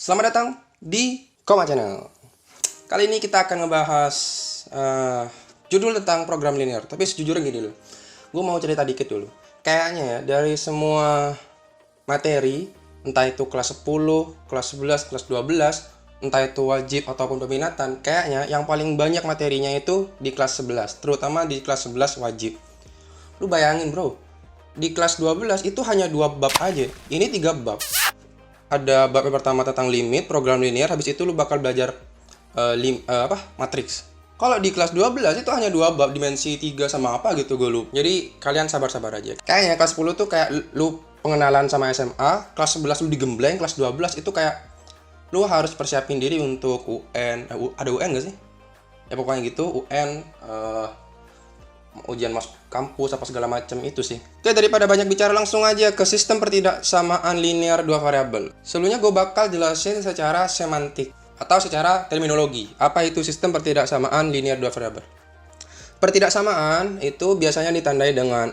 Selamat datang di Koma Channel. Kali ini kita akan ngebahas judul tentang program linear. Tapi sejujurnya gini dulu, gue mau cerita dikit dulu. Kayaknya ya, dari semua materi, entah itu kelas 10, kelas 11, kelas 12, entah itu wajib ataupun peminatan, kayaknya yang paling banyak materinya itu di kelas 11, terutama di kelas 11 wajib. Lu bayangin bro, di kelas 12 itu hanya 2 bab aja, ini 3 bab. Ada bab yang pertama tentang limit, program linear, habis itu lu bakal belajar matriks. Kalau di kelas 12 itu hanya 2 bab, dimensi 3 sama apa gitu gue lupa. Jadi kalian sabar-sabar aja. Kayaknya kelas 10 tuh kayak lu pengenalan sama SMA, kelas 11 lu digembleng, kelas 12 itu kayak lu harus persiapin diri untuk UN, ada UN gak sih? Ya pokoknya gitu, UN, ujian masuk kampus apa segala macam itu sih. Oke, daripada banyak bicara langsung aja ke sistem pertidaksamaan linear dua variabel. Sebelumnya gue bakal jelasin secara semantik atau secara terminologi. Apa itu sistem pertidaksamaan linear dua variabel? Pertidaksamaan itu biasanya ditandai dengan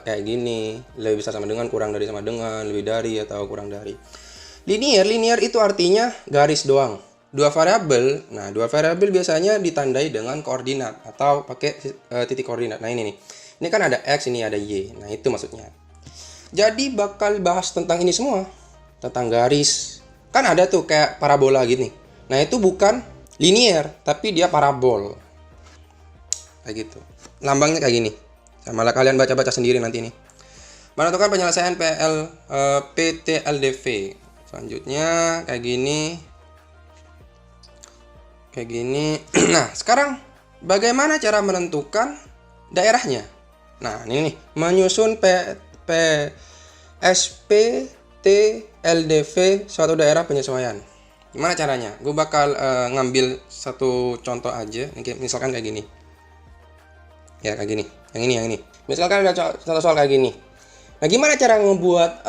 kayak gini, lebih besar sama dengan, kurang dari sama dengan, lebih dari atau kurang dari. Linear itu artinya garis doang. Dua variabel biasanya ditandai dengan koordinat atau pakai titik koordinat. Nah ini nih, ini kan ada X, ini ada Y. Nah itu maksudnya. Jadi bakal bahas tentang ini semua, tentang garis. Kan ada tuh kayak parabola gini. Nah itu bukan linear, tapi dia parabol. Kayak gitu. Lambangnya kayak gini. Malah kalian baca-baca sendiri nanti nih. Menentukan penyelesaian PTLDV. Selanjutnya kayak gini. Kayak gini. Nah, sekarang bagaimana cara menentukan daerahnya? Nah, ini nih, menyusun SPTLDV suatu daerah penyesuaian. Gimana caranya? Gue bakal ngambil satu contoh aja, misalkan kayak gini. Ya, kayak gini. Yang ini. Misalkan ada contoh soal kayak gini. Nah, gimana cara ngebuat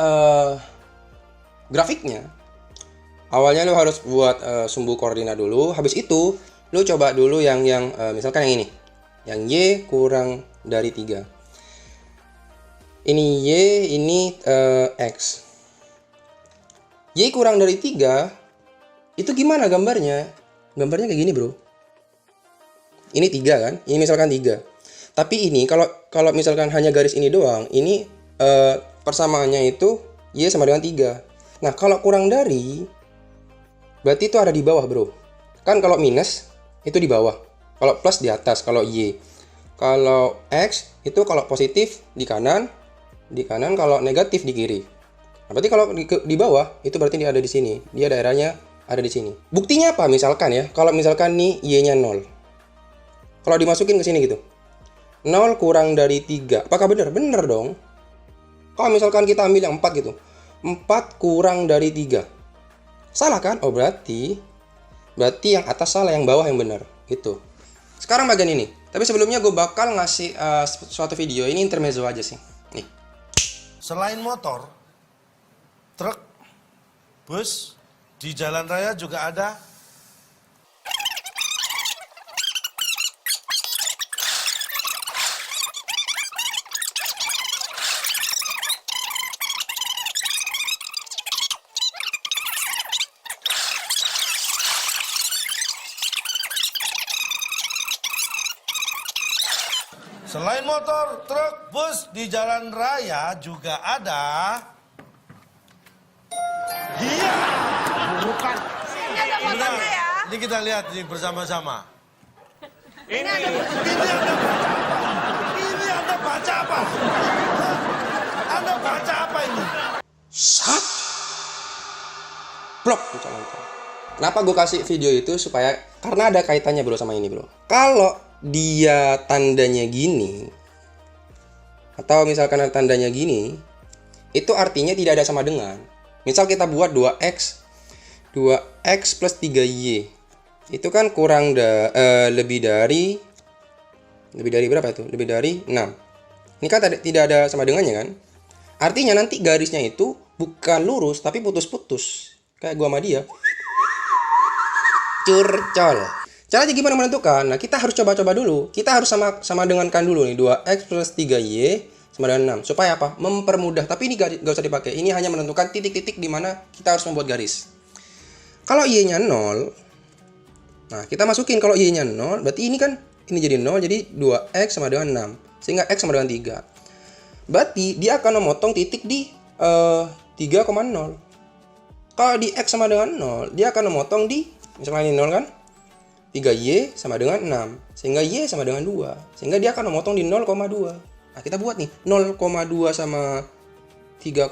grafiknya? Awalnya lu harus buat sumbu koordinat dulu. Habis itu lu coba dulu yang misalkan yang ini. Yang Y kurang dari 3. Ini Y, ini X. Y kurang dari 3 itu gimana gambarnya? Gambarnya kayak gini, Bro. Ini 3 kan? Ini misalkan 3. Tapi ini kalau misalkan hanya garis ini doang, ini persamaannya itu Y sama dengan 3. Nah, kalau kurang dari berarti itu ada di bawah, bro. Kan kalau minus itu di bawah, kalau plus di atas, kalau Y. Kalau X itu kalau positif di kanan, kalau negatif di kiri. Nah, berarti kalau di bawah itu berarti dia ada di sini. Dia daerahnya ada di sini. Buktinya apa? Misalkan ya, kalau misalkan nih Y-nya 0. Kalau dimasukin ke sini gitu. 0 kurang dari 3. Apakah benar? Benar dong. Kalau misalkan kita ambil yang 4 gitu. 4 kurang dari 3. Salah kan? Oh berarti yang atas salah, yang bawah yang benar. Gitu. Sekarang bagian ini. Tapi sebelumnya gue bakal ngasih suatu video. Ini intermezzo aja sih. Nih. Selain motor, truk, bus, di jalan raya juga ada. Selain motor, truk, bus, di jalan raya juga ada. Iya. Bukan. Ini ada motornya ya. Ini kita lihat nih bersama-sama. Ini ada Ini Anda baca apa? Anda baca apa ini? Sat. Blok. Kenapa gue kasih video itu supaya karena ada kaitannya bro sama ini bro. Kalau dia tandanya gini atau misalkan tandanya gini, itu artinya tidak ada sama dengan. Misal kita buat 2x plus 3y, itu kan kurang lebih dari berapa itu? Lebih dari 6. Ini kan tidak ada sama dengannya kan? Artinya nanti garisnya itu bukan lurus tapi putus-putus. Kayak gua sama dia. Curcol. Caranya gimana menentukan? Nah, kita harus coba-coba dulu. Kita harus sama dengankan dulu nih. 2x plus 3y sama dengan 6. Supaya apa? Mempermudah. Tapi ini gak usah dipakai. Ini hanya menentukan titik-titik di mana kita harus membuat garis. Kalau Y-nya 0, nah kita masukin kalau Y-nya 0, berarti ini kan ini jadi 0, jadi 2X sama dengan 6. Sehingga X sama dengan 3. Berarti dia akan memotong titik di 3,0. Kalau di X sama dengan 0, dia akan memotong di, misalnya ini 0 kan, 3Y sama dengan 6. Sehingga Y sama dengan 2. Sehingga dia akan memotong di 0,2. Nah kita buat nih, 0,2 sama 3,0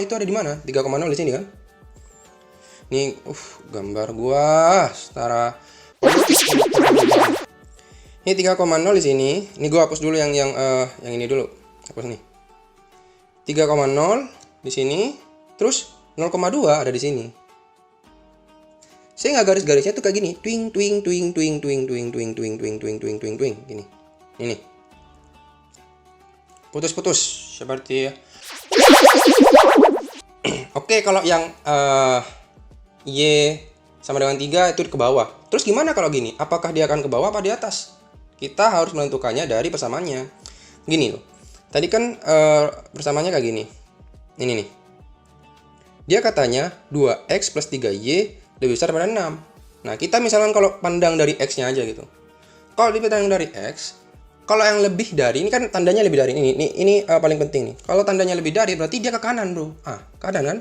itu ada di mana? 3,0 di sini kan? Nih, gambar gua setara. Ini 3,0 di sini. Ini gua hapus dulu yang ini dulu. Hapus nih. 3,0 di sini, terus 0,2 ada di sini. Sehingga garis-garisnya tuh kayak gini, twing twing twing twing twing twing twing twing twing twing twing twing twing gini. Ini. Putus-putus seperti Oke, kalau yang Y sama dengan 3 itu ke bawah. Terus gimana kalau gini? Apakah dia akan ke bawah apa di atas? Kita harus menentukannya dari persamaannya. Gini loh. Tadi kan persamaannya kayak gini. Ini nih. Dia katanya 2X plus 3Y lebih besar daripada 6. Nah, kita misalkan kalau pandang dari X-nya aja gitu. Kalau dipandang dari X, kalau yang lebih dari, ini kan tandanya lebih dari ini paling penting nih. Kalau tandanya lebih dari berarti dia ke kanan, bro. Kanan kan?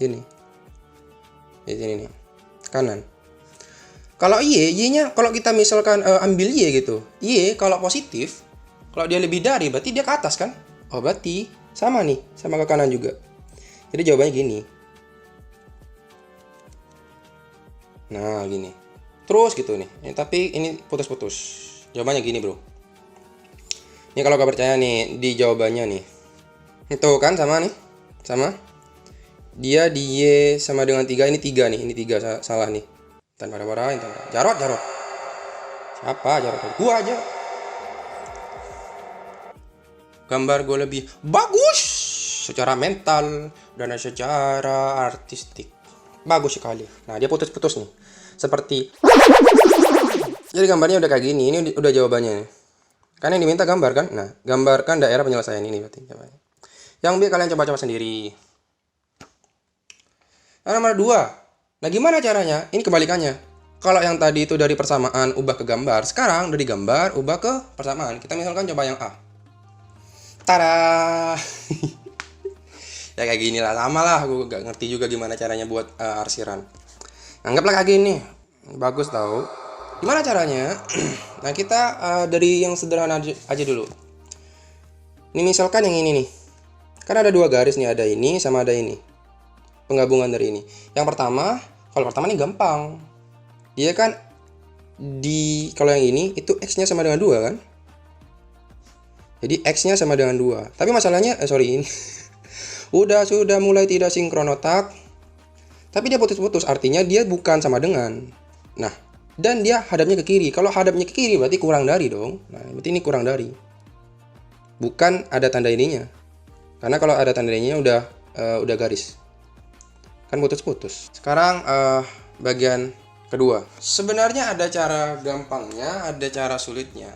Ini. Di sini nih. Kanan. Kalau Y-nya kalau kita misalkan ambil Y gitu. Y kalau positif, kalau dia lebih dari berarti dia ke atas kan? Oh, berarti sama nih, sama ke kanan juga. Jadi jawabannya gini. Nah, gini. Terus gitu nih. Tapi ini putus-putus. Jawabannya gini, bro. Ini kalau gak percaya nih di jawabannya nih. Itu kan sama nih. Sama. Dia di Y sama dengan 3. Ini 3 nih. Ini 3 salah nih. Tanpa marah-marahin. Jarot. Siapa Jarot? Gua aja. Gambar gue lebih bagus secara mental dan secara artistik. Bagus sekali. Nah, dia putus-putus nih. Seperti. Jadi gambarnya udah kayak gini. Ini udah jawabannya. Kan yang diminta gambar kan? Nah, gambarkan daerah penyelesaian ini berarti. Yang B kalian coba-coba sendiri. Nah, nomor 2. Nah, gimana caranya? Ini kebalikannya. Kalau yang tadi itu dari persamaan ubah ke gambar, sekarang dari gambar ubah ke persamaan. Kita misalkan coba yang A. Tada. Ya kayak gini lah, sama lah. Gue gak ngerti juga gimana caranya buat arsiran. Anggaplah kayak gini. Bagus tau. Gimana caranya? Nah, kita dari yang sederhana aja dulu. Ini misalkan yang ini nih. Kan ada 2 garis nih, ada ini sama ada ini. Penggabungan dari ini. Yang pertama, kalau pertama ini gampang. Dia kan kalau yang ini itu X-nya sama dengan 2 kan? Jadi X-nya sama dengan 2. Tapi masalahnya, ini. Sudah mulai tidak sinkron otak. Tapi dia putus-putus, artinya dia bukan sama dengan. Nah, dan dia hadapnya ke kiri. Kalau hadapnya ke kiri berarti kurang dari dong. Nah, berarti ini kurang dari. Bukan ada tanda ininya. Karena kalau ada tanda ininya udah garis. Kan putus-putus. Sekarang bagian kedua. Sebenarnya ada cara gampangnya, ada cara sulitnya.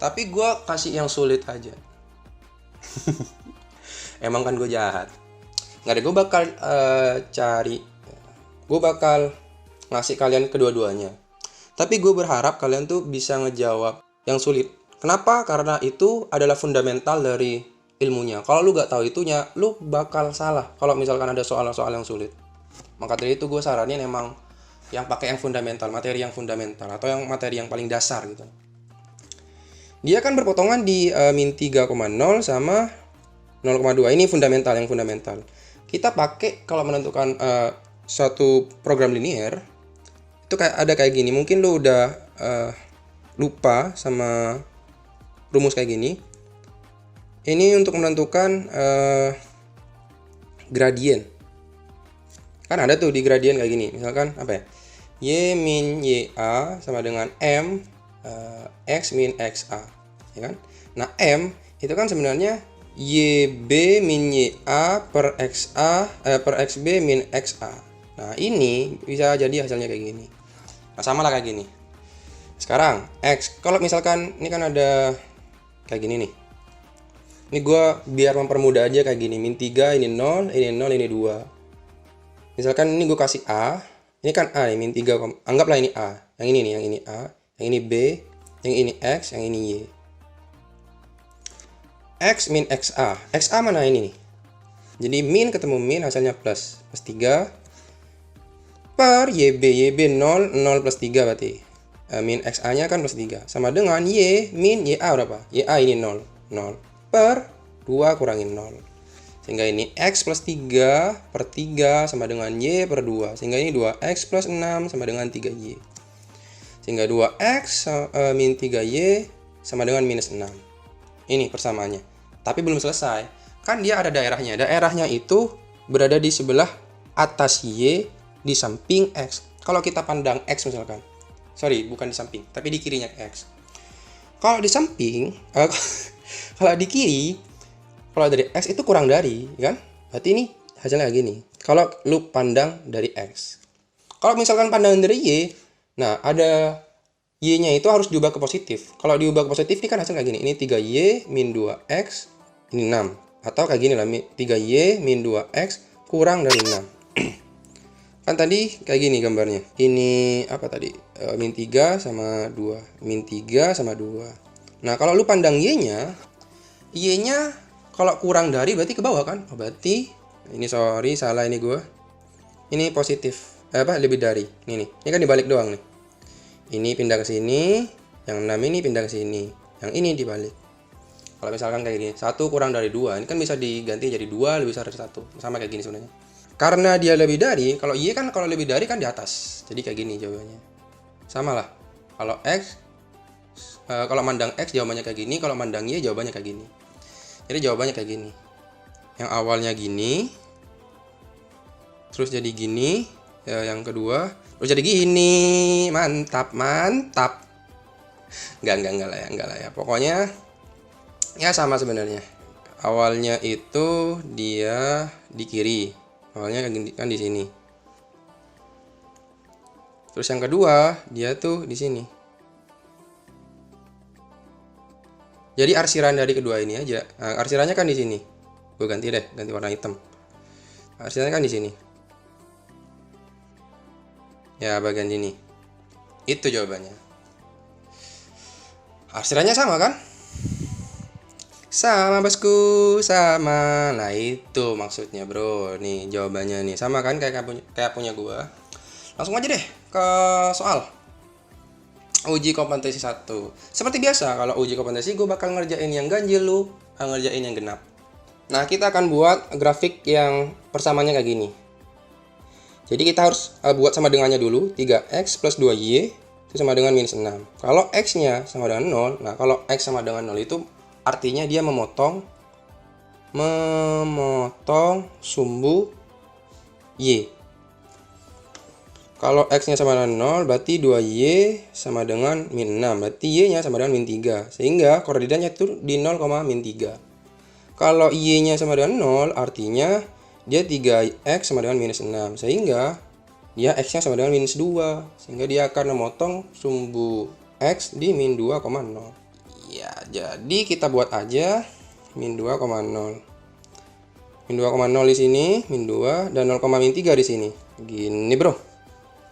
Tapi gue kasih yang sulit aja. Emang kan gue jahat. Nggak ada, gue bakal gue bakal ngasih kalian kedua-duanya. Tapi gue berharap kalian tuh bisa ngejawab yang sulit. Kenapa? Karena itu adalah fundamental dari ilmunya. Kalau lu nggak tahu itunya, lu bakal salah. Kalau misalkan ada soal-soal yang sulit. Maka dari itu gue saranin emang yang pakai yang fundamental, materi yang fundamental, atau yang materi yang paling dasar gitu. Dia kan berpotongan di min 3,0 sama 0,2. Ini fundamental, yang fundamental. Kita pakai kalau menentukan suatu program linear, itu ada kayak gini. Mungkin lu udah lupa sama rumus kayak gini. Ini untuk menentukan gradien. Kan ada tuh di gradien kayak gini. Misalkan apa ya? Y min YA sama dengan M X min XA, ya kan? Nah, M itu kan sebenarnya YB min YA per XA per XB min XA. Nah, ini bisa jadi hasilnya kayak gini. Nah, sama lah kayak gini. Sekarang X, kalau misalkan ini kan ada kayak gini nih. Ini gue biar mempermudah aja kayak gini. Min 3, ini 0, ini 0, ini 2. Misalkan ini gue kasih A, ini kan A, min 3, anggaplah ini A. Yang ini nih, yang ini A, yang ini B, yang ini X, yang ini Y. X min XA. XA mana ini nih? Jadi min ketemu min, hasilnya plus 3 per YB. YB 0, 0 plus 3 berarti. Min XA nya kan plus 3. Sama dengan Y min YA berapa? YA ini 0. 0 per 2 kurangin 0. Sehingga ini X plus 3 per 3 sama dengan Y per 2. Sehingga ini 2X plus 6 sama dengan 3Y. Sehingga 2X min 3Y sama dengan minus 6. Ini persamaannya. Tapi belum selesai. Kan dia ada daerahnya. Daerahnya itu berada di sebelah atas Y di samping X. Kalau kita pandang X misalkan. Sorry, bukan di samping, tapi di kirinya X. Kalau di samping, kalau di kiri, kalau dari X itu kurang dari, kan? Berarti ini hasilnya gini. Kalau lu pandang dari X. Kalau misalkan pandangan dari Y, nah ada Y-nya itu harus diubah ke positif. Kalau diubah ke positif, ini kan hasilnya kayak gini. Ini 3Y min 2X, ini 6. Atau kayak gini lah, 3Y min 2X kurang dari 6. Kan tadi kayak gini gambarnya. Ini apa tadi? Min 3 sama 2. Min 3 sama 2. Nah, kalau lu pandang Y-nya, Y-nya kalau kurang dari berarti ke bawah kan? Oh, berarti ini sorry, salah ini gua. Ini positif. Lebih dari. Ini nih. Ini kan dibalik doang nih. Ini pindah ke sini, yang 6 ini pindah ke sini. Yang ini dibalik. Kalau misalkan kayak gini, 1 kurang dari 2, ini kan bisa diganti jadi 2 lebih besar dari 1. Sama kayak gini sebenarnya. Karena dia lebih dari, kalau Y kan kalau lebih dari kan di atas. Jadi kayak gini jawabannya. Sama lah. Kalau X, kalau mandang X jawabannya kayak gini, kalau mandang Y jawabannya kayak gini. Jadi jawabannya kayak gini. Yang awalnya gini, terus jadi gini, yang kedua, terus jadi gini. Mantap, mantap. Enggak lah ya. Pokoknya ya sama sebenarnya. Awalnya itu dia di kiri. Awalnya kan di sini. Terus yang kedua, dia tuh di sini. Jadi arsiran dari kedua ini aja. Nah, arsirannya kan di sini. Gue ganti deh, ganti warna hitam. Arsirannya kan di sini. Ya, bagian sini. Itu jawabannya. Arsirannya sama kan? Sama bosku, sama. Nah itu maksudnya bro. Nih jawabannya nih. Sama kan kayak punya gua. Langsung aja deh ke soal uji kompetensi 1. Seperti biasa kalau uji kompetensi gue bakal ngerjain yang ganjil, lu ngerjain yang genap. Nah kita akan buat grafik yang persamanya kayak gini. Jadi kita harus buat sama dengannya dulu. 3x plus 2y itu sama dengan minus 6. Kalau x nya sama dengan 0. Nah kalau x sama dengan 0 itu artinya dia memotong sumbu Y. Kalau X-nya sama dengan 0, berarti 2Y sama dengan min 6. Berarti Y-nya sama dengan min 3. Sehingga koordinatnya itu di 0, min 3. Kalau Y-nya sama dengan 0, artinya dia 3X sama dengan minus 6. Sehingga dia X-nya sama dengan minus 2. Sehingga dia akan memotong sumbu X di min 2,0. Ya, jadi kita buat aja min 2,0. Min 2,0 di sini, min 2 dan 0,3 di sini. Gini, bro.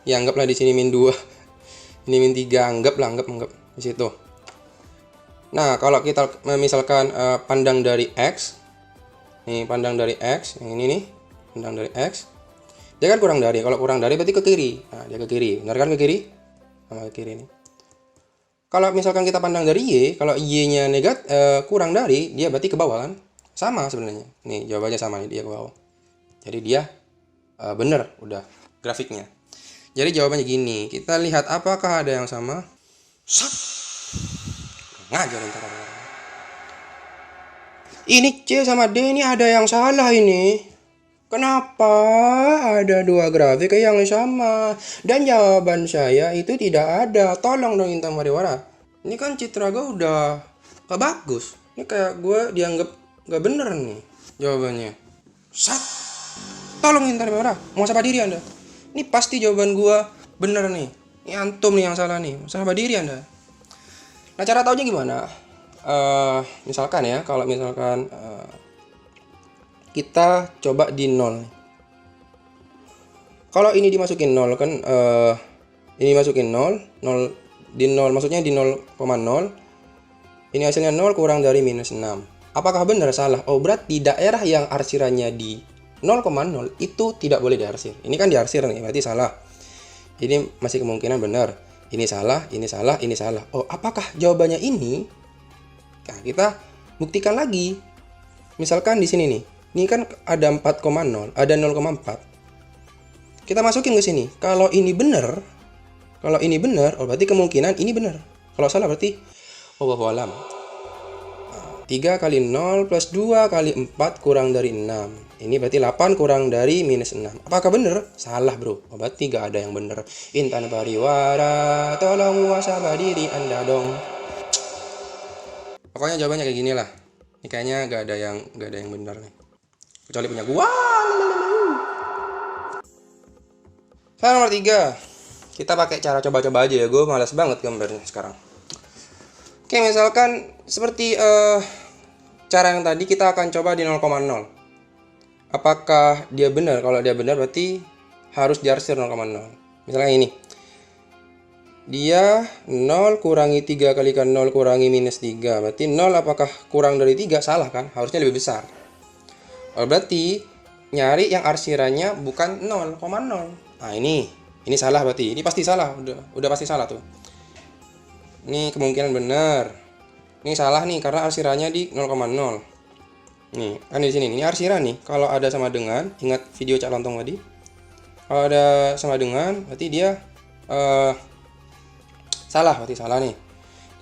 Ya anggaplah di sini min 2. Ini min 3, anggap di situ. Nah, kalau kita misalkan pandang dari X. Nih, pandang dari X, yang ini nih, pandang dari X. Dia kan kurang dari. Kalau kurang dari berarti ke kiri. Nah, dia ke kiri. Benar kan ke kiri? Sama ke kiri nih. Kalau misalkan kita pandang dari Y, kalau Y-nya kurang dari, dia berarti ke bawah kan? Sama sebenarnya. Nih, jawabannya sama nih, dia ke bawah. Jadi dia bener udah grafiknya. Jadi jawabannya gini. Kita lihat apakah ada yang sama. Ngajar ntar. Ini C sama D ini ada yang salah ini. Kenapa ada dua grafik yang sama? Dan jawaban saya itu tidak ada. Tolong dong Intan Mariwara. Ini kan citra gue udah gak bagus. Ini kayak gue dianggap gak bener nih jawabannya. Tolong Intan Mariwara. Mau sabar diri Anda. Ini pasti jawaban gue bener nih. Ini antum nih yang salah nih. Sabar diri Anda. Nah cara taunya gimana? Misalkan ya. Kalau misalkan kita coba di 0. Kalau ini dimasukin 0 kan, ini masukin 0, 0 di 0 maksudnya di 0,0. Ini hasilnya 0 kurang dari minus 6. Apakah benar salah? Oh, berarti daerah yang arsirannya di 0,0 itu tidak boleh diarsir. Ini kan diarsir nih, berarti salah. Ini masih kemungkinan benar. Ini salah, ini salah, ini salah. Oh, apakah jawabannya ini? Nah, kita buktikan lagi. Misalkan di sini nih. Ini kan ada 4,0, ada 0,4. Kita masukin ke sini. Kalau ini benar, oh berarti kemungkinan ini benar. Kalau salah berarti wallahu alam. 3 kali 0 plus 2 kali 4 kurang dari 6. Ini berarti 8 kurang dari minus 6. Apakah benar? Salah, bro. Oh, berarti gak ada yang benar. Intan pariwara, tolong muasabah diri Anda dong. Pokoknya jawabannya kayak gini lah. Ini kayaknya gak ada yang benar nih. Kecuali punya gua. Soal nomor 3. Kita pakai cara coba-coba aja ya. Gue malas banget gambarnya sekarang. Oke, misalkan seperti cara yang tadi, kita akan coba di 0,0. Apakah dia benar? Kalau dia benar berarti harus diarsir 0,0. Misalnya ini. Dia 0 kurangi 3 kalikan 0 kurangi minus 3. Berarti 0 apakah kurang dari 3? Salah kan? Harusnya lebih besar. Oh, berarti nyari yang arsirannya bukan 0,0. Nah, ini salah berarti. Ini pasti salah. Udah pasti salah tuh. Ini kemungkinan benar. Ini salah nih karena arsirannya di 0,0. Nih, kan di sini. Ini arsiran nih. Kalau ada sama dengan, ingat video Cak Lontong tadi. Kalau ada sama dengan, berarti dia salah. Berarti salah nih.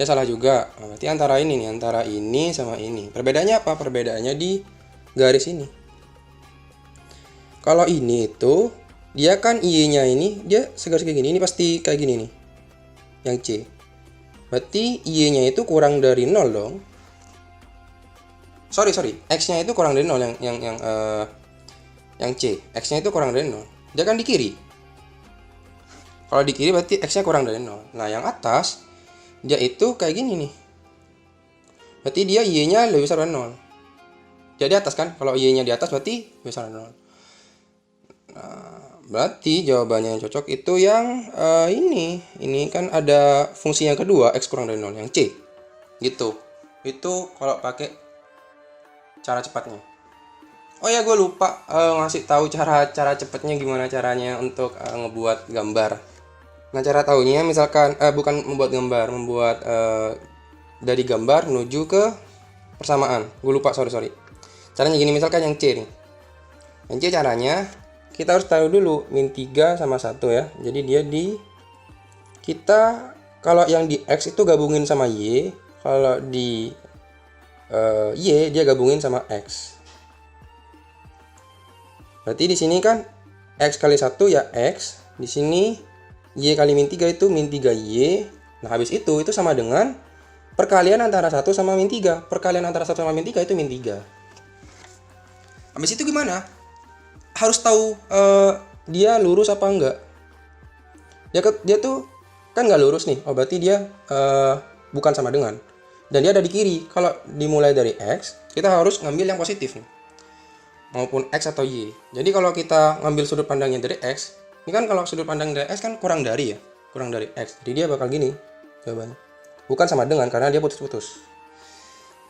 Dia salah juga. Nah, berarti antara ini nih, antara ini sama ini. Perbedaannya apa? Perbedaannya di garis ini. Kalau ini itu, dia kan Y-nya ini, dia segaris kayak gini. Ini pasti kayak gini nih. Yang C. Berarti Y-nya itu kurang dari 0 dong. Sorry. X-nya itu kurang dari 0 yang C. X-nya itu kurang dari 0. Dia kan di kiri. Kalau di kiri berarti X-nya kurang dari 0. Nah, yang atas dia itu kayak gini nih. Berarti dia Y-nya lebih besar dari 0. Jadi atas kan? Kalau Y-nya di atas berarti besar dari 0. Nah, berarti jawabannya yang cocok itu yang ini. Ini kan ada fungsi yang kedua, X kurang dari 0, yang C. Gitu. Itu kalau pakai cara cepatnya. Oh ya, gue lupa ngasih tahu cara cepatnya gimana caranya untuk ngebuat gambar. Nah, cara taunya misalkan bukan membuat gambar, membuat dari gambar menuju ke persamaan. Gue lupa, sorry. Caranya gini, misalkan yang C nih. Yang C caranya kita harus tahu dulu min 3 sama 1 ya. Jadi dia kita kalau yang di X itu gabungin sama Y, kalau di Y dia gabungin sama X. Berarti di sini kan X kali 1 ya X, di sini Y kali min 3 itu min 3Y. Nah, habis itu sama dengan perkalian antara 1 sama min 3. Perkalian antara 1 sama min 3 itu min 3. Habis itu gimana? Harus tahu dia lurus apa enggak. Dia tuh kan nggak lurus nih. Oh, berarti dia bukan sama dengan. Dan dia ada di kiri. Kalau dimulai dari X, kita harus ngambil yang positif nih. Maupun X atau Y. Jadi kalau kita ngambil sudut pandangnya dari X, ini kan kalau sudut pandang dari X kan kurang dari ya. Kurang dari X. Jadi dia bakal gini jawabannya. Bukan sama dengan karena dia putus-putus.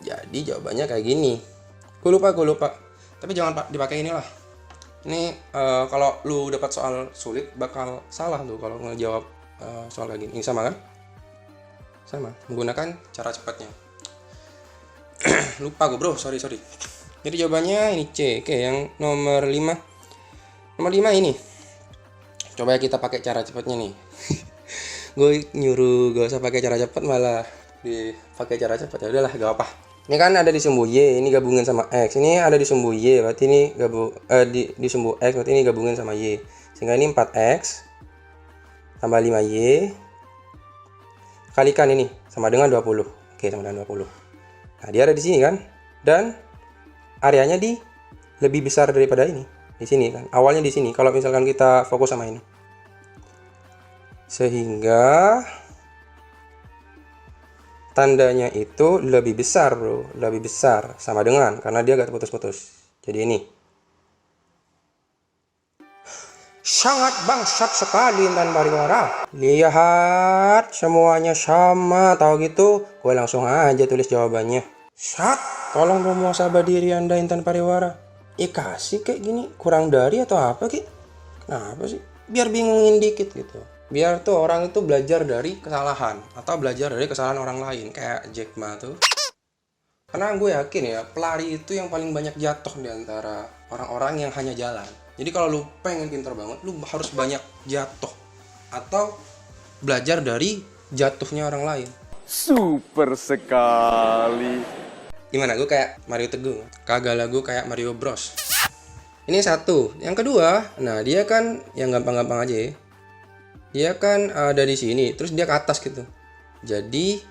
Jadi jawabannya kayak gini. Gue lupa. Tapi jangan dipakai inilah. Ini kalau lu dapat soal sulit bakal salah tuh kalau ngejawab soal kayak gini. Ini sama kan? Sama, menggunakan cara cepatnya. Lupa gue, bro, sorry. Jadi jawabannya ini C. Oke, yang nomor 5. Nomor 5 ini. Coba kita pakai cara cepatnya nih. Gue nyuruh gak usah pakai cara cepat, malah dipakai cara cepat. Ya udahlah, gak apa. Ini kan ada di sumbu Y, ini gabungin sama X. Ini ada di sumbu Y, berarti ini di sumbu X, berarti ini gabungin sama Y. Sehingga ini 4X tambah 5Y kalikan ini sama dengan 20. Oke, sama dengan 20. Nah, dia ada di sini kan? Dan areanya lebih besar daripada ini. Di sini kan. Awalnya di sini. Kalau misalkan kita fokus sama ini. Sehingga tandanya itu lebih besar, bro, lebih besar sama dengan karena dia gak putus-putus. Jadi ini Sangat bangsat sekali Intan Pariwara. Lihat, semuanya sama. Tahu gitu, gue langsung aja tulis jawabannya. Sat, tolong dong muhasabah diri Anda Intan Pariwara. Kasih kayak gini, kurang dari atau apa Ki? Kenapa sih? Biar bingungin dikit gitu. Biar tuh orang itu belajar dari kesalahan atau belajar dari kesalahan orang lain. Kayak Jack Ma tuh. Karena gue yakin ya, pelari itu yang paling banyak jatuh di antara orang-orang yang hanya jalan. Jadi kalau lu pengen pintar banget, lu harus banyak jatuh atau belajar dari jatuhnya orang lain. Super sekali. Gimana? Gue kayak Mario Teguh, kagak lagu kayak Mario Bros. Ini satu. Yang kedua, nah dia kan yang gampang-gampang aja ya. Dia kan ada di sini, terus dia ke atas gitu. Jadi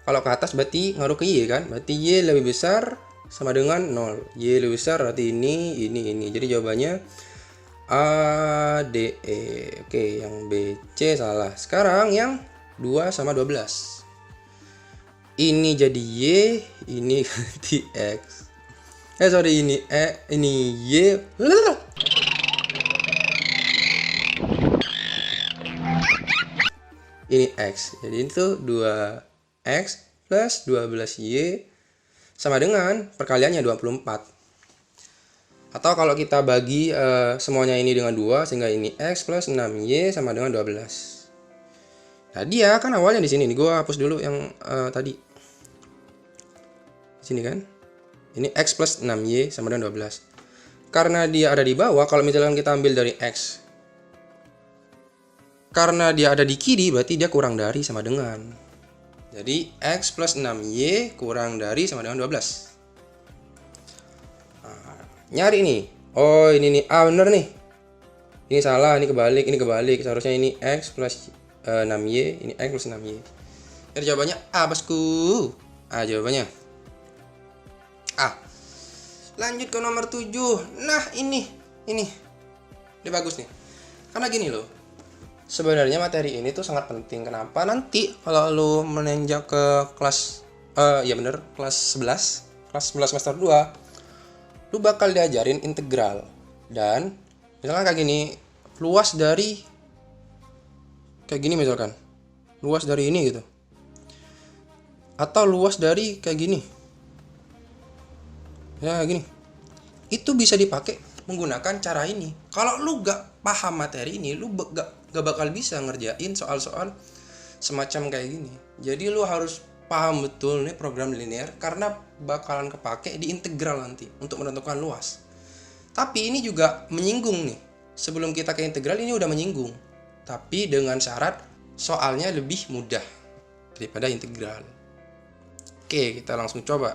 kalau ke atas berarti ngaruh ke Y kan? Berarti Y lebih besar sama dengan 0. Y lebih besar berarti ini. Jadi jawabannya A, D, E. Oke, yang B, C salah. Sekarang yang 2 sama 12. Ini jadi Y, ini ganti X. Ini E, ini Y. Ini X. Jadi itu 2X plus 12Y sama dengan perkaliannya 24. Atau kalau kita bagi semuanya ini dengan 2 sehingga ini X plus 6Y sama dengan 12. Nah, dia kan awalnya di sini nih. Gua hapus dulu yang tadi. Di sini kan. Ini X plus 6Y sama dengan 12. Karena dia ada di bawah, kalau misalkan kita ambil dari X, karena dia ada di kiri, berarti dia kurang dari sama dengan. Jadi X plus 6Y kurang dari sama dengan 12. Nah, nyari nih. Oh, ini nih. Bener nih. Ini salah, ini kebalik. Seharusnya ini X plus 6Y, ini X plus 6Y. Jadi jawabannya A, bosku. A jawabannya. A. Lanjut ke nomor 7. Nah, ini. Ini bagus nih. Karena gini loh. Sebenarnya materi ini tuh sangat penting. Kenapa? Nanti kalau lu menanjak ke kelas kelas 11 semester 2, lu bakal diajarin integral. Dan misalkan kayak gini, luas dari kayak gini misalkan. Luas dari ini gitu. Atau luas dari kayak gini. Ya gini. Itu bisa dipakai menggunakan cara ini. Kalau lu gak paham materi ini, lu gak bakal bisa ngerjain soal-soal semacam kayak gini. Jadi lu harus paham betul nih program linear karena bakalan kepake di integral nanti untuk menentukan luas. Tapi ini juga menyinggung nih. Sebelum kita ke integral ini udah menyinggung. Tapi dengan syarat soalnya lebih mudah daripada integral. Oke, kita langsung coba.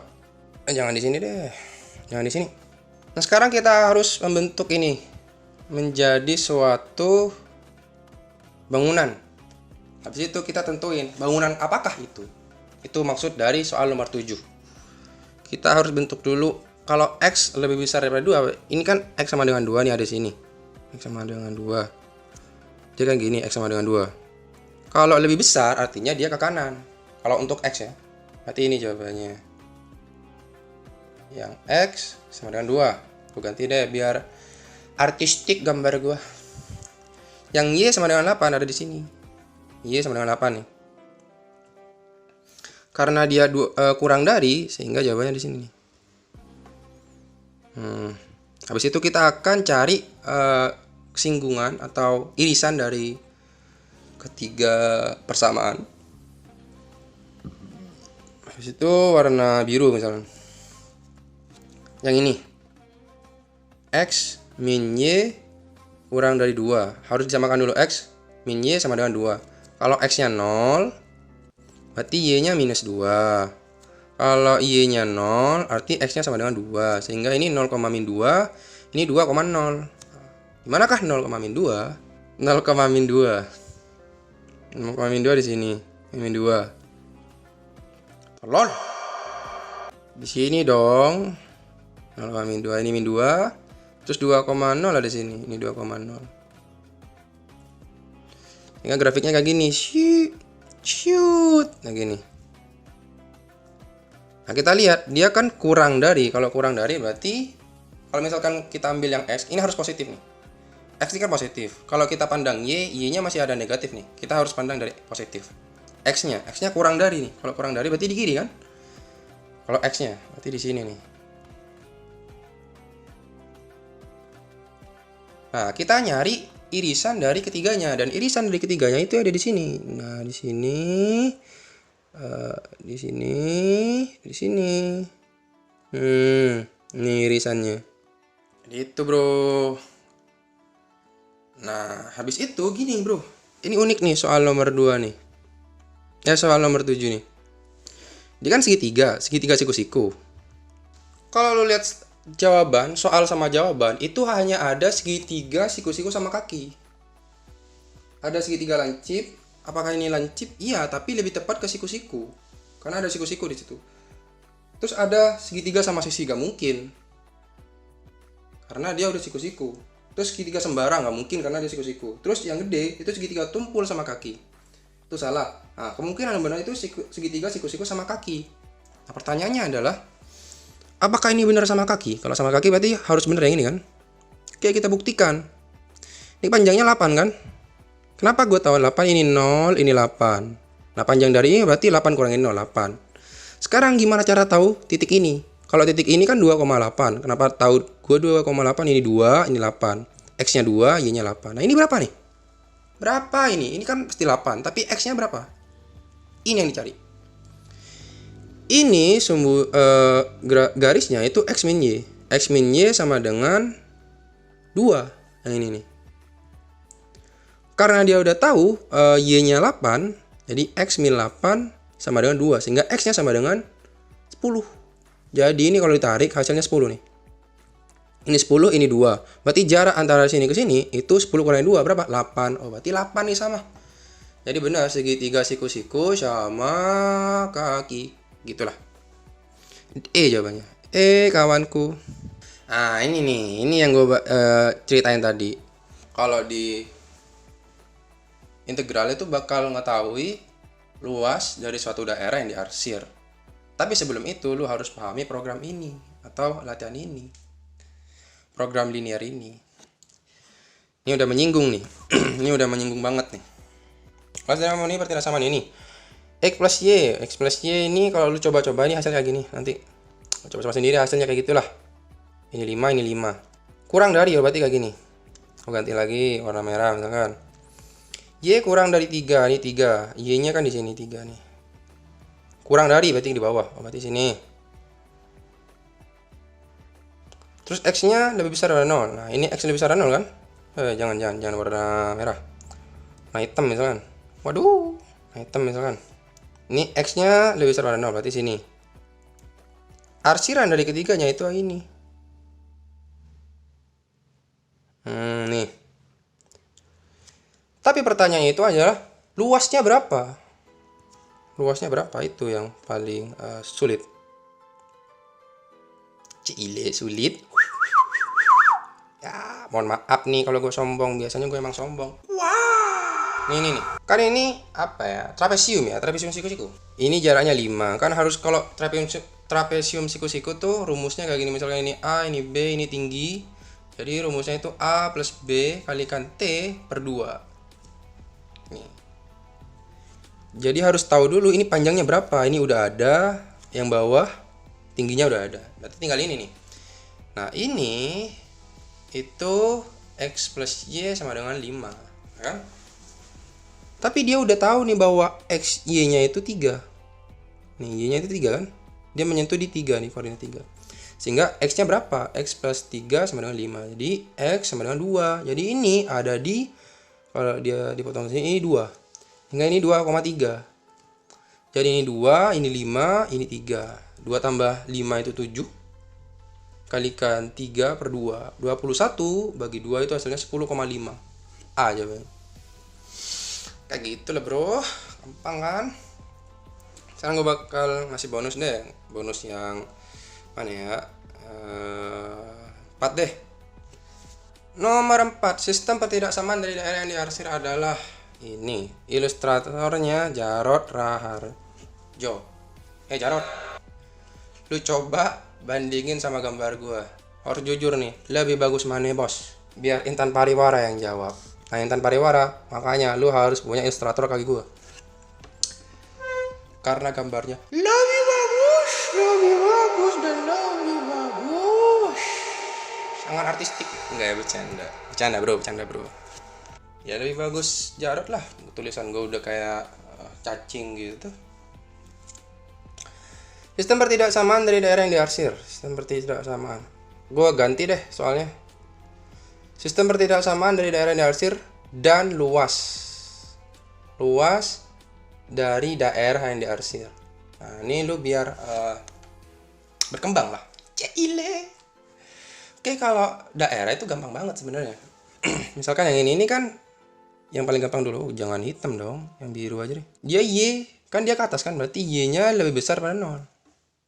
Jangan di sini deh. Jangan di sini. Nah, sekarang kita harus membentuk ini menjadi suatu bangunan. Habis itu kita tentuin bangunan apakah itu. Itu maksud dari soal nomor 7. Kita harus bentuk dulu. Kalau X lebih besar daripada 2, ini kan X sama dengan 2 nih ada di sini. X sama dengan 2. Jadi kan gini, X sama dengan 2. Kalau lebih besar artinya dia ke kanan. Kalau untuk X ya. Berarti ini jawabannya. Yang X sama dengan 2. Gue ganti deh biar artistik gambar gue. Yang Y sama dengan 8 ada di sini. Y sama dengan 8 nih. Karena dia kurang dari, sehingga jawabannya di sini nih. Habis itu kita akan cari singgungan atau irisan dari ketiga persamaan. Habis itu warna biru misalnya. Yang ini. X min Y kurang dari 2. Harus disamakan dulu X min Y sama dengan 2. Kalau X-nya 0, berarti Y-nya minus 2. Kalau Y-nya 0, arti X-nya sama dengan 2. Sehingga ini 0, min 2, ini 2, 0. Dimanakah 0, min 2? 0, min 2. 0, min 2 di sini. Min 2. Tolong. Di sini dong. 0, min 2, ini min 2. Terus 2,0 ada di sini. Ini 2,0. Sehingga grafiknya kayak gini. Shoot. Nah gini. Nah kita lihat. Dia kan kurang dari. Kalau kurang dari berarti. Kalau misalkan kita ambil yang X. Ini harus positif nih. X ini kan positif. Kalau kita pandang Y-nya masih ada negatif nih. Kita harus pandang dari positif. X-nya kurang dari nih. Kalau kurang dari berarti di kiri kan? Kalau X-nya berarti di sini nih. Nah, kita nyari irisan dari ketiganya, dan irisan dari ketiganya itu ada di sini. Nah, di sini, di sini, di sini. Ini irisannya. Itu bro. Nah, habis itu gini bro. Ini unik nih soal nomor 2 nih. Soal nomor 7 nih. Dia kan segitiga siku-siku. Kalau lu lihat jawaban, soal sama jawaban, itu hanya ada segitiga siku-siku sama kaki. Ada segitiga lancip. Apakah ini lancip? Iya, tapi lebih tepat ke siku-siku. Karena ada siku-siku di situ. Terus ada segitiga sama sisi, gak mungkin. Karena dia udah siku-siku. Terus segitiga sembarang, gak mungkin karena dia siku-siku. Terus yang gede, itu segitiga tumpul sama kaki. Itu salah. Nah, kemungkinan yang benar itu segitiga siku-siku sama kaki. Nah, pertanyaannya adalah, apakah ini benar sama kaki? Kalau sama kaki berarti harus benar yang ini kan? Oke, kita buktikan. Ini panjangnya 8 kan? Kenapa gue tahu 8? Ini 0, ini 8. Nah, panjang dari ini berarti 8 kurangin 0, 8. Sekarang gimana cara tahu titik ini? Kalau titik ini kan 2,8. Kenapa tahu gue 2,8? Ini 2, ini 8. X-nya 2, Y-nya 8. Nah, ini berapa nih? Berapa ini? Ini kan pasti 8. Tapi X-nya berapa? Ini yang dicari. Ini garisnya itu X min Y. X min Y sama dengan 2. Yang ini nih. Karena dia udah tahu Y-nya 8, jadi X min 8 sama dengan 2. Sehingga X-nya sama dengan 10. Jadi ini kalau ditarik hasilnya 10 nih. Ini 10, ini 2. Berarti jarak antara sini ke sini itu 10 kurang 2 berapa? 8. Oh, berarti 8 nih sama. Jadi benar segitiga siku-siku sama kaki. Gitulah. Jawabannya. Kawanku. Nah, ini nih. Ini yang gue ceritain tadi. Kalau di integral itu bakal mengetahui luas dari suatu daerah yang diarsir. Tapi sebelum itu lu harus pahami program ini atau latihan ini. Program linear ini. Ini udah menyinggung nih. Ini udah menyinggung banget nih. Kelas dinamo ini bertindak sama nih. X plus Y ini kalau lu coba-coba ini hasilnya kayak gini. Nanti coba-coba sendiri hasilnya kayak gitulah. Ini 5, ini 5. Kurang dari berarti kayak gini. Aku ganti lagi warna merah misalkan. Y kurang dari 3, ini 3. Y-nya kan di sini 3 nih. Kurang dari berarti di bawah. Oh, berarti sini. Terus X-nya lebih besar dari 0. Nah, ini X lebih besar dari 0 kan? Jangan warna merah. Nah, hitam misalkan. Waduh, nah, hitam misalkan. Ini X-nya lebih besar dari 0, berarti sini. Arsiran dari ketiganya itu ini. Nih. Tapi pertanyaannya itu adalah luasnya berapa? Luasnya berapa itu yang paling sulit. Cile sulit. Ya, mohon maaf nih kalau gue sombong. Biasanya gue emang sombong. Wah. Nih. Kan ini apa ya? Trapesium ya, trapesium siku-siku. Ini jaraknya 5. Kan harus kalau trapesium siku-siku tuh rumusnya kayak gini. Misalnya ini A, ini B, ini tinggi. Jadi rumusnya itu A plus B kalikan T per 2. Nih. Jadi harus tahu dulu ini panjangnya berapa. Ini udah ada, yang bawah tingginya udah ada. Berarti tinggal ini nih. Nah, ini itu X plus Y sama dengan 5, kan? Tapi dia udah tahu nih bahwa X Y-nya itu 3. Nih, Y-nya itu 3 kan? Dia menyentuh di 3 nih, koordinat 3. Sehingga X-nya berapa? X plus 3 sama dengan 5. Jadi X sama dengan 2. Jadi ini ada di, kalau dia dipotong sini, ini 2. Hingga ini 2,3. Jadi ini 2, ini 5, ini 3. 2 tambah 5 itu 7. Kalikan 3 per 2. 21 bagi 2 itu hasilnya 10,5. A jawabannya. Kayak gitu lah bro. Gampang kan? Sekarang gue bakal ngasih bonus deh. Bonus yang mana ya? 4 deh. Nomor 4. Sistem pertidaksamaan dari daerah yang diarsir adalah ini. Ilustratornya Jarod Raharjo. Jarod, lu coba bandingin sama gambar gua. Harus jujur nih, lebih bagus mana bos? biar Intan Pariwara yang jawab. Nah, Intan Pariwara, makanya lu harus punya ilustrator kaki gua. Karena gambarnya lebih bagus dan lebih bagus. Sangat artistik. Enggak ya, bercanda. Bercanda bro. Ya lebih bagus Jarot lah. Tulisan gua udah kayak cacing gitu. Sistem pertidaksamaan dari daerah yang diarsir. Sistem pertidaksamaan. Gua ganti deh soalnya. Sistem pertidaksamaan dari daerah yang diarsir dan luas. Luas dari daerah yang diarsir. Nah, ini lu biar berkembang lah. Cile. Oke, kalau daerah itu gampang banget sebenarnya. Misalkan yang ini kan yang paling gampang dulu. Jangan hitam dong, yang biru aja deh. Dia Y, kan dia ke atas kan, berarti Y-nya lebih besar pada 0.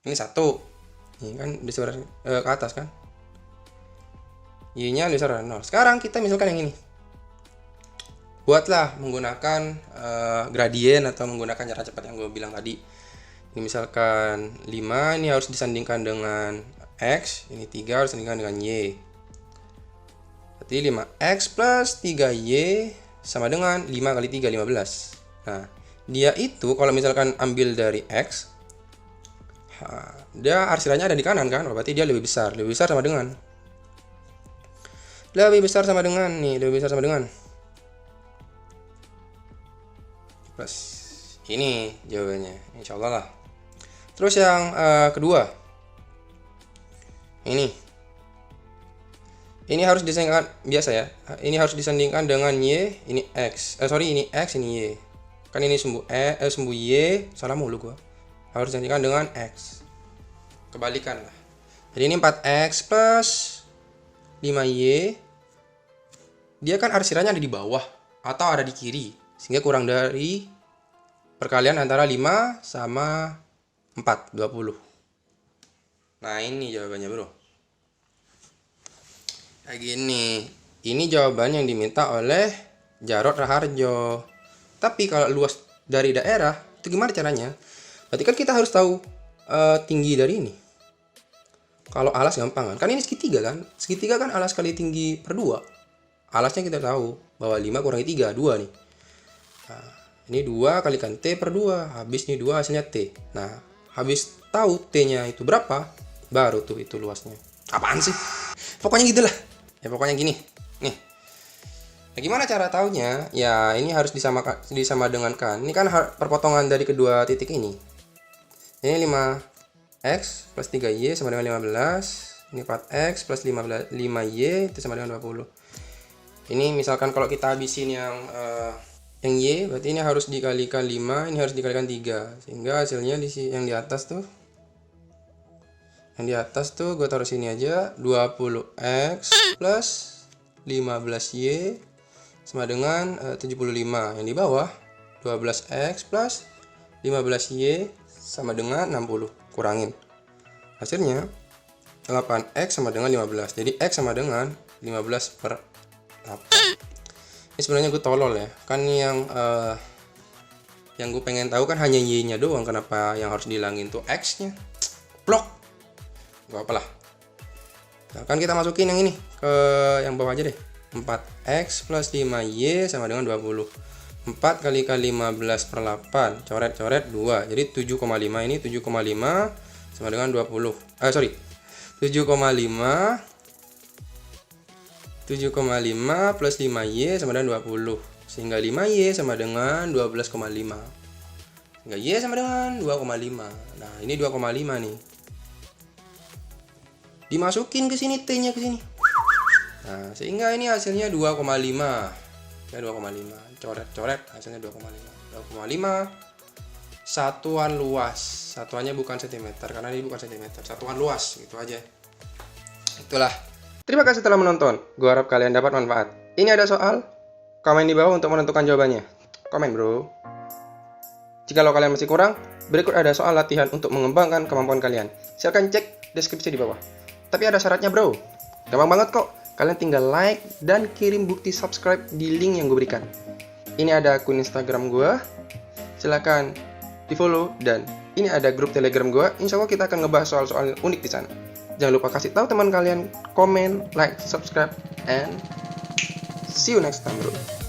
Ini 1. Ini kan besar ke atas kan. Y-nya lebih besar pada 0. Sekarang kita misalkan yang ini. Buatlah menggunakan gradien atau menggunakan cara cepat yang gue bilang tadi. Ini misalkan 5, ini harus disandingkan dengan X. Ini 3 harus disandingkan dengan Y. Berarti 5X plus 3Y sama dengan 5 kali 3, 15. Nah, dia itu kalau misalkan ambil dari X, dia arsirannya ada di kanan kan, berarti dia lebih besar sama dengan plus ini jawabannya, insya Allah lah. Terus yang kedua, ini harus disandingkan biasa ya, ini harus disandingkan dengan Y, ini X, ini X, ini Y, kan ini sumbu sumbu Y, salah mulu gua. Harus disandingkan dengan X. Kebalikan lah. Jadi ini 4X plus 5Y. Dia kan arsirannya ada di bawah atau ada di kiri. Sehingga kurang dari perkalian antara 5 sama 4, 20. Nah, ini jawabannya, bro. Kayak gini. Ini jawaban yang diminta oleh Jarot Raharjo. Tapi kalau luas dari daerah, itu gimana caranya? Berarti kan kita harus tahu tinggi dari ini. Kalau alas gampang kan? Kan ini segitiga kan? Segitiga kan alas kali tinggi per 2. Alasnya kita tahu bahwa 5 kurangi 3, 2 nih. Nah, ini 2 kalikan T per 2. Habis nih 2 hasilnya T. Nah, habis tahu T-nya itu berapa, baru tuh itu luasnya. Apaan sih? Pokoknya gitulah. Ya pokoknya gini. Nih. Nah, gimana cara taunya? Ya, ini harus disama dengankan. Ini kan perpotongan dari kedua titik ini. Ini 5X plus 3Y sama dengan 15. Ini 4X plus 5Y itu sama dengan 20. Ini misalkan kalau kita habisin yang Y, berarti ini harus dikalikan 5, ini harus dikalikan 3. Sehingga hasilnya yang di atas tuh. Yang di atas tuh gue taruh sini aja, 20X plus 15Y sama dengan 75. Yang di bawah 12X plus 15Y sama dengan 60. Kurangin. Hasilnya 8X sama dengan 15. Jadi X sama dengan 15 per 8. Ini sebenarnya gue tolol ya. Kan yang gue pengen tahu kan hanya Y-nya doang. Kenapa yang harus dihilangin tuh X-nya? Blok. Gak apalah. Nah, kan kita masukin yang ini ke yang bawah aja deh. 4X plus 5Y sama dengan 20. 4 kali 15 per 8. Coret-coret 2. Jadi 7,5 ini 7,5 sama dengan 20. 7,5 plus 5Y sama dengan 20. Sehingga 5Y sama dengan 12,5. Sehingga Y sama dengan 2,5. Nah, ini 2,5 nih. Dimasukin ke sini T-nya ke sini. Nah, sehingga ini hasilnya 2,5. Ya 2,5. Coret-coret hasilnya 2,5. 2,5 satuan luas. Satuannya bukan cm karena ini bukan cm. Satuan luas gitu aja. Itulah. Terima kasih telah menonton. Gua harap kalian dapat manfaat. Ini ada soal? Komen di bawah untuk menentukan jawabannya. Komen, bro. Jikalau kalian masih kurang, berikut ada soal latihan untuk mengembangkan kemampuan kalian. Silahkan cek deskripsi di bawah. Tapi ada syaratnya, bro. Gampang banget kok. Kalian tinggal like dan kirim bukti subscribe di link yang gue berikan. Ini ada akun Instagram gue. Silahkan di follow. Dan ini ada grup Telegram gue. Insya Allah kita akan ngebahas soal-soal unik di sana. Jangan lupa kasih tahu teman kalian, komen, like, subscribe, and see you next time bro.